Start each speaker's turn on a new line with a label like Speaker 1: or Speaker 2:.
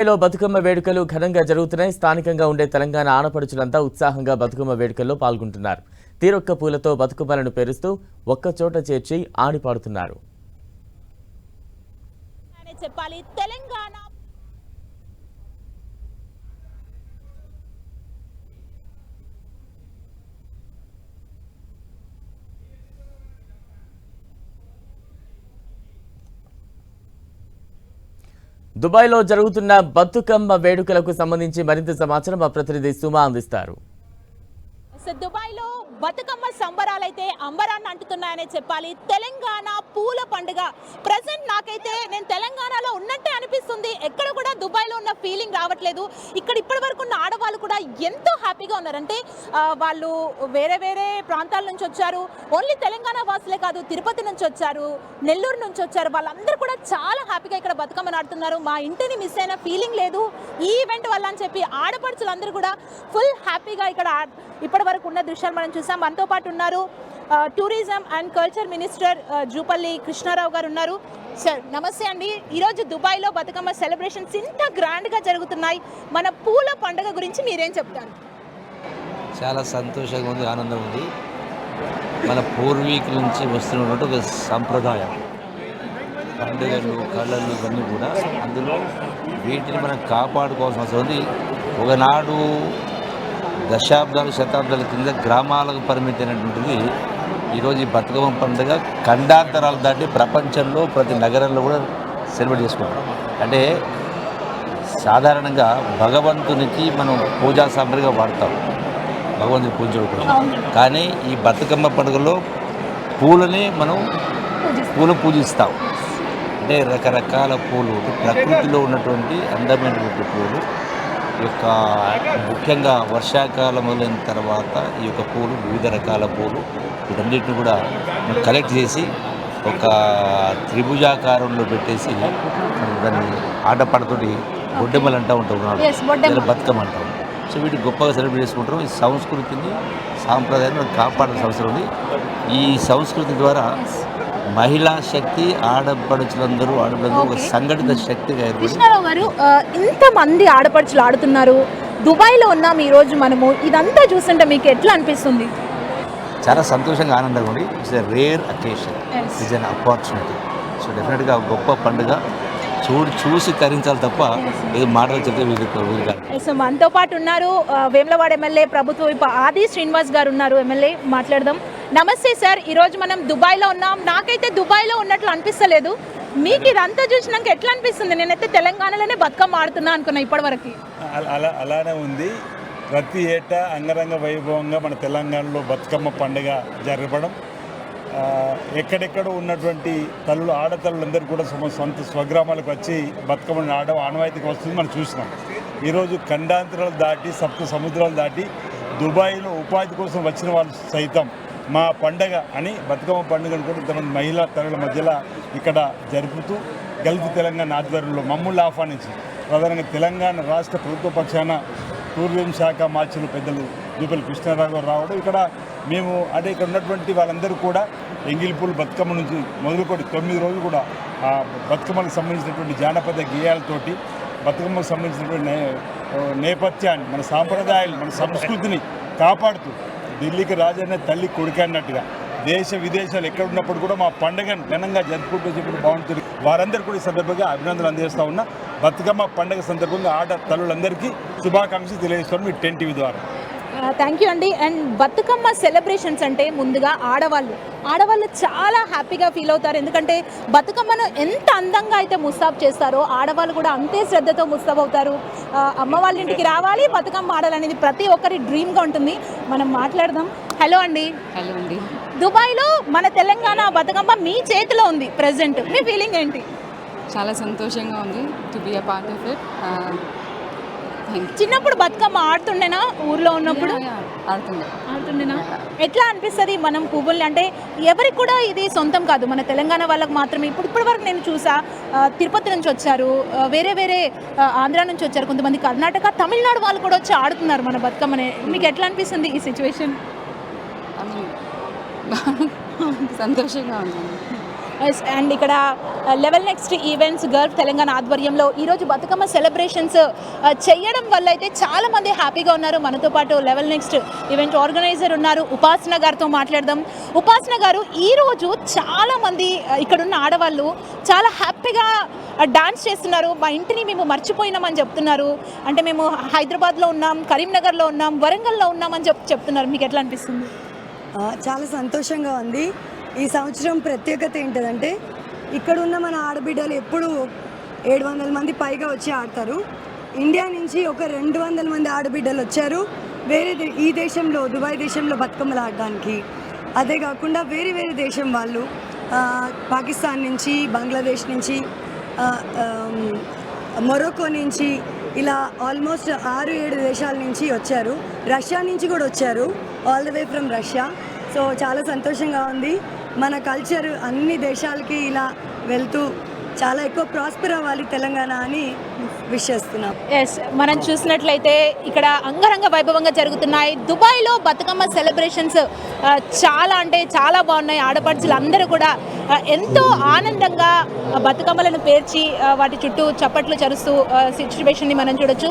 Speaker 1: లో బతుకమ్మ వేడుకలు ఘనంగా జరుగుతున్నాయి. స్థానికంగా ఉండే తెలంగాణ ఆడపడుచులంతా ఉత్సాహంగా బతుకమ్మ వేడుకల్లో పాల్గొంటున్నారు. తీరొక్క పూలతో బతుకమ్మలను పేరుస్తూ ఒక్కచోట చేర్చి ఆడిపాడుతున్నారు. దుబాయ్లో జరుగుతున్న బతుకమ్మ వేడుకలకు సంబంధించి మరింత సమాచారం మా ప్రతినిధి సుమా అందిస్తారు.
Speaker 2: దుబాయ్లో బతుకమ్మ సంబరాలైతే అంబరాన్ని అంటున్నాయనే చెప్పాలి. తెలంగాణ పూల పండుగ ప్రజెంట్ నాకైతే నేను తెలంగాణలో ఉన్నట్టే అనిపిస్తుంది. ఎక్కడ కూడా దుబాయ్లో ఉన్న ఫీలింగ్ రావట్లేదు. ఇక్కడ ఇప్పటి వరకు ఉన్న ఆడవాళ్ళు కూడా ఎంతో హ్యాపీగా ఉన్నారంటే వాళ్ళు వేరే వేరే ప్రాంతాల నుంచి వచ్చారు. ఓన్లీ తెలంగాణ వాసులే కాదు, తిరుపతి నుంచి వచ్చారు, నెల్లూరు నుంచి వచ్చారు. వాళ్ళందరూ కూడా చాలా హ్యాపీగా ఇక్కడ బతుకమ్మ ఆడుతున్నారు. మా ఇంటిని మిస్ అయిన ఫీలింగ్ లేదు ఈ ఈవెంట్ వల్ల అని చెప్పి ఆడపడుచులందరూ కూడా ఫుల్ హ్యాపీగా ఇక్కడ ఇప్పటి వరకు ఉన్న దృశ్యాలు మనం చూసాం. మనతో పాటు ఉన్నారు tourism and culture minister Jupally Krishna Rao గారు ఉన్నారు. సార్ నమస్తే అండి. ఈరోజు దుబాయ్లో బతుకమ్మ సెలబ్రేషన్స్ ఇంత గ్రాండ్గా జరుగుతున్నాయి. మన పూల పండుగ గురించి మీరేం చెప్తారు?
Speaker 3: చాలా సంతోషంగా ఉంది, ఆనందం ఉంది. మన పూర్వీకుల నుంచి వస్తున్నటువంటి ఒక సంప్రదాయం, పండుగలు కళలు ఇవన్నీ కూడా అందులో వీటిని మనం కాపాడుకోవాల్సిన అవసరం ఉంది. ఒకనాడు దశాబ్దాలు శతాబ్దాల కింద గ్రామాలకు పరిమితమైనటువంటిది ఈరోజు ఈ బతుకమ్మ పండుగ ఖండాంతరాలు దాటి ప్రపంచంలో ప్రతి నగరంలో కూడా సెలబ్రేట్ చేసుకుంటాం. అంటే సాధారణంగా భగవంతునికి మనం పూజా సామగ్రిగా వాడతాం, భగవంతుని పూజలు కూడా. కానీ ఈ బతుకమ్మ పండుగలో పూలని మనం పూజిస్తాం. అంటే రకరకాల పూలు, ప్రకృతిలో ఉన్నటువంటి అందమైనటువంటి పూలు యొక్క ముఖ్యంగా వర్షాకాలం మొదలైన తర్వాత ఈ యొక్క పూలు, వివిధ రకాల పూలు వీటన్నిటిని కూడా కలెక్ట్ చేసి ఒక త్రిభుజాకారంలో పెట్టేసి దాన్ని ఆటపాటతోటి బొడ్డెమ్మలు అంటూ ఉంటాం, బతుకమ్మ అంటాం. సో వీటిని గొప్పగా సెలబ్రేట్ చేసుకుంటాం. ఈ సంస్కృతిని సాంప్రదాయాన్ని కాపాడాల్సిన అవసరం ఉంది. ఈ సంస్కృతి ద్వారా మహిళా శక్తి, ఆడపడుచులందరూ ఒక సంఘటిత శక్తిగా ఏర్పడి.
Speaker 2: కృష్ణారావు గారు, ఇంతమంది ఆడపడుచులు ఆడుతున్నారు, దుబాయ్లో ఉన్నాం ఈరోజు మనము, ఇదంతా చూస్తుంటే మీకు ఎట్లా అనిపిస్తుంది?
Speaker 3: చాలా సంతోషంగా, ఆనందంగా ఉంది. It's a rare occasion, it's an opportunity. So డెఫినెట్గా గొప్ప పండుగ. చూసి తరించాలి తప్ప ఏదో మాటలు చెప్తే వీలు.
Speaker 2: సో మనతో పాటు ఉన్నారు వేములవాడ ఎమ్మెల్యే ప్రభుత్వ ఆది శ్రీనివాస్ గారు ఉన్నారు, ఎమ్మెల్యే. మాట్లాడదాం. నమస్తే సార్. ఈరోజు మనం దుబాయ్లో ఉన్నాం. నాకైతే దుబాయ్లో ఉన్నట్లు అనిపిస్తలేదు. మీకు ఇదంతా చూసినాక ఎట్లా అనిపిస్తుంది? నేనైతే తెలంగాణలోనే బతుకమ్మ ఆడుతున్నా అనుకున్నా ఇప్పటివరకు.
Speaker 4: అలానే ఉంది. ప్రతి ఏటా అంగరంగ వైభవంగా మన తెలంగాణలో బతుకమ్మ పండుగ జరపడం, ఎక్కడెక్కడో ఉన్నటువంటి ఆడతల్లులందరూ కూడా సొంత స్వగ్రామాలకు వచ్చి బతుకమ్మను ఆడడం ఆనవాయితీకి వస్తుంది మనం చూసినాం. ఈరోజు ఖండాంతరాలు దాటి సప్త సముద్రాలు దాటి దుబాయ్లో ఉపాధి కోసం వచ్చిన వాళ్ళు సైతం మా పండగ అని బతుకమ్మ పండుగను కూడా ఇంతమంది మహిళా తల్లుల మధ్యలో ఇక్కడ జరుపుతూ గల్ఫ్ తెలంగాణ ఆధ్వర్యంలో మమ్మల్ని ఆహ్వానించి ప్రధానంగా తెలంగాణ రాష్ట్ర ప్రభుత్వ పక్షాన టూరిజం శాఖ మార్చులు పెద్దలు జూపల్లి కృష్ణారావు గారు రావడం, ఇక్కడ మేము అంటే ఇక్కడ ఉన్నటువంటి వాళ్ళందరూ కూడా ఎంగిలిపూలు బతుకమ్మ నుంచి మొదలుకొని 9 రోజులు కూడా ఆ బతుకమ్మకు సంబంధించినటువంటి జానపద గేయాలతోటి బతుకమ్మకు సంబంధించినటువంటి నేపథ్యాన్ని, మన సాంప్రదాయాలు, మన సంస్కృతిని కాపాడుతూ ఢిల్లీకి రాజన్న తల్లి కొడుకు అన్నట్టుగా దేశ విదేశాలు ఎక్కడ ఉన్నప్పుడు కూడా మా పండుగను ఘనంగా జరుపుకుంటూ చెప్పి బాగుంటుంది. వారందరూ కూడా ఈ సందర్భంగా అభినందనలు అందజేస్తూ ఉన్న బతుకమ్మ పండుగ సందర్భంగా ఆడ తల్లులందరికీ శుభాకాంక్షలు తెలియజేస్తాను మీ 10 ద్వారా.
Speaker 2: థ్యాంక్ యూ అండి. అండ్ బతుకమ్మ సెలబ్రేషన్స్ అంటే ముందుగా ఆడవాళ్ళు చాలా హ్యాపీగా ఫీల్ అవుతారు. ఎందుకంటే బతుకమ్మను ఎంత అందంగా అయితే ముస్తాబ్ చేస్తారో ఆడవాళ్ళు కూడా అంతే శ్రద్ధతో ముస్తాబ్ అవుతారు. అమ్మ వాళ్ళ ఇంటికి రావాలి, బతుకమ్మ ఆడాలనేది ప్రతి ఒక్కరి డ్రీమ్గా ఉంటుంది. మనం మాట్లాడదాం. హలో అండి.
Speaker 5: హలో అండి.
Speaker 2: దుబాయ్లో మన తెలంగాణ బతుకమ్మ మీ చేతిలో ఉంది ప్రజెంట్. మీ ఫీలింగ్ ఏంటి?
Speaker 5: చాలా సంతోషంగా ఉంది to be a part of it.
Speaker 2: చిన్నప్పుడు బతుకమ్మ ఆడుతుండేనా? ఊర్లో ఉన్నప్పుడు ఆడుతుండేనా? ఎట్లా అనిపిస్తుంది? మనం పువ్వుల్ని అంటే ఎవరికి కూడా ఇది సొంతం కాదు, మన తెలంగాణ వాళ్ళకి మాత్రమే. ఇప్పటి వరకు నేను చూసా, తిరుపతి నుంచి వచ్చారు, వేరే వేరే ఆంధ్ర నుంచి వచ్చారు, కొంతమంది కర్ణాటక, తమిళనాడు వాళ్ళు కూడా వచ్చి ఆడుతున్నారు మన బతుకమ్మని. మీకు ఎట్లా అనిపిస్తుంది ఈ సిచ్యువేషన్?
Speaker 5: సంతోషంగా ఉంది.
Speaker 2: అండ్ ఇక్కడ level next events Gulf Telangana ఆధ్వర్యంలో ఈరోజు బతుకమ్మ సెలబ్రేషన్స్ చేయడం వల్ల అయితే చాలామంది హ్యాపీగా ఉన్నారు. మనతో పాటు లెవెల్ నెక్స్ట్ ఈవెంట్ ఆర్గనైజర్ ఉన్నారు, ఉపాసన గారితో మాట్లాడదాం. ఉపాసన గారు, ఈరోజు చాలామంది ఇక్కడున్న ఆడవాళ్ళు చాలా హ్యాపీగా డాన్స్ చేస్తున్నారు. మా ఇంటిని మేము మర్చిపోయినామని చెప్తున్నారు. అంటే మేము హైదరాబాద్లో ఉన్నాం, కరీంనగర్లో ఉన్నాం, వరంగల్లో ఉన్నామని చెప్తున్నారు. మీకు ఎట్లా అనిపిస్తుంది?
Speaker 6: చాలా సంతోషంగా ఉంది. ఈ సంవత్సరం ప్రత్యేకత ఏంటంటే ఇక్కడ ఉన్న మన ఆడబిడ్డలు ఎప్పుడు 700 మంది పైగా వచ్చి ఆడతారు. ఇండియా నుంచి ఒక 200 మంది ఆడబిడ్డలు వచ్చారు ఈ దేశంలో, దుబాయ్ దేశంలో బతుకమ్మలు ఆడడానికి. అదే కాకుండా వేరే వేరే దేశం వాళ్ళు పాకిస్తాన్ నుంచి, బంగ్లాదేశ్ నుంచి, మొరొక్కో నుంచి, ఇలా ఆల్మోస్ట్ 6-7 దేశాల నుంచి వచ్చారు. రష్యా నుంచి కూడా వచ్చారు, all the way from Russia. So చాలా సంతోషంగా ఉంది. మన కల్చర్ అన్ని దేశాలకి ఇలా వెళ్తూ చాలా ఎక్కువ ప్రాస్పర్ అవ్వాలి తెలంగాణ అని విష్ చేస్తున్నాం.
Speaker 2: ఎస్, మనం చూసినట్లయితే ఇక్కడ అంగరంగ వైభవంగా జరుగుతున్నాయి. దుబాయ్లో బతుకమ్మ సెలబ్రేషన్స్ చాలా అంటే చాలా బాగున్నాయి. ఆడపడుచులు అందరూ కూడా ఎంతో ఆనందంగా బతుకమ్మలను పేర్చి వాటి చుట్టూ చప్పట్లు చరుస్తూ సిచ్యువేషన్ని మనం చూడొచ్చు.